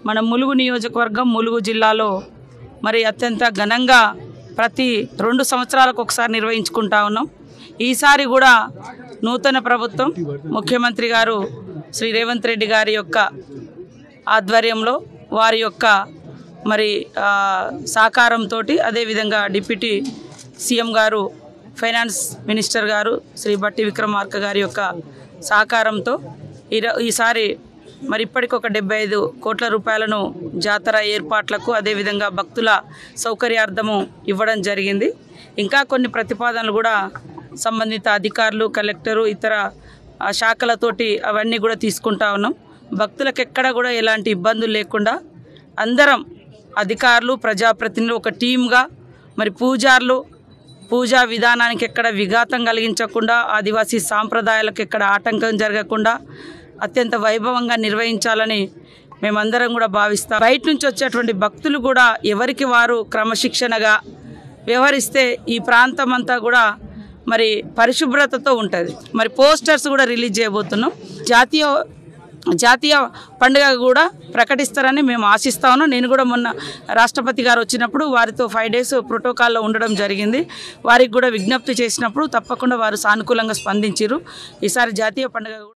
మన ములుగు నియోజకవర్గం ములుగు జిల్లాలో మరి అత్యంత ఘనంగా ప్రతి 2 సంవత్సరాలకు ఒకసారి నిర్వహించుకుంటా ఉన్నాం. ఈసారి కూడా నూతన ప్రభుత్వం ముఖ్యమంత్రి గారు శ్రీ రేవంత్ రెడ్డి గారి యొక్క ఆధ్వర్యంలో వారి యొక్క మరి సహకారంతో అదేవిధంగా డిప్యూటీ సీఎం గారు ఫైనాన్స్ మినిస్టర్ గారు శ్రీ బట్టి విక్రమార్క గారి యొక్క సహకారంతో ఈసారి మరి ఇప్పటికి ఒక 75 కోట్ల రూపాయలను జాతర ఏర్పాట్లకు అదేవిధంగా భక్తుల సౌకర్యార్థము ఇవ్వడం జరిగింది. ఇంకా కొన్ని ప్రతిపాదనలు కూడా సంబంధిత అధికారులు కలెక్టరు ఇతర శాఖలతోటి అవన్నీ కూడా తీసుకుంటా ఉన్నాం. భక్తులకు ఎక్కడ కూడా ఎలాంటి ఇబ్బందులు లేకుండా అందరం అధికారులు ప్రజాప్రతినిధులు ఒక టీమ్గా మరి పూజారులు పూజా విధానానికి ఎక్కడ విఘాతం కలిగించకుండా ఆదివాసీ సాంప్రదాయాలకు ఎక్కడ ఆటంకం జరగకుండా అత్యంత వైభవంగా నిర్వహించాలని మేమందరం కూడా భావిస్తాం. బయట నుంచి వచ్చేటువంటి భక్తులు కూడా ఎవరికి వారు క్రమశిక్షణగా వ్యవహరిస్తే ఈ ప్రాంతం అంతా కూడా మరి పరిశుభ్రతతో ఉంటుంది. మరి పోస్టర్స్ కూడా రిలీజ్ చేయబోతున్నాం. జాతీయ పండుగ కూడా ప్రకటిస్తారని మేము ఆశిస్తా ఉన్నాం. నేను కూడా మొన్న రాష్ట్రపతి గారు వచ్చినప్పుడు వారితో 5 days ప్రోటోకాల్లో ఉండడం జరిగింది. వారికి కూడా విజ్ఞప్తి చేసినప్పుడు తప్పకుండా వారు సానుకూలంగా స్పందించారు. ఈసారి జాతీయ పండుగ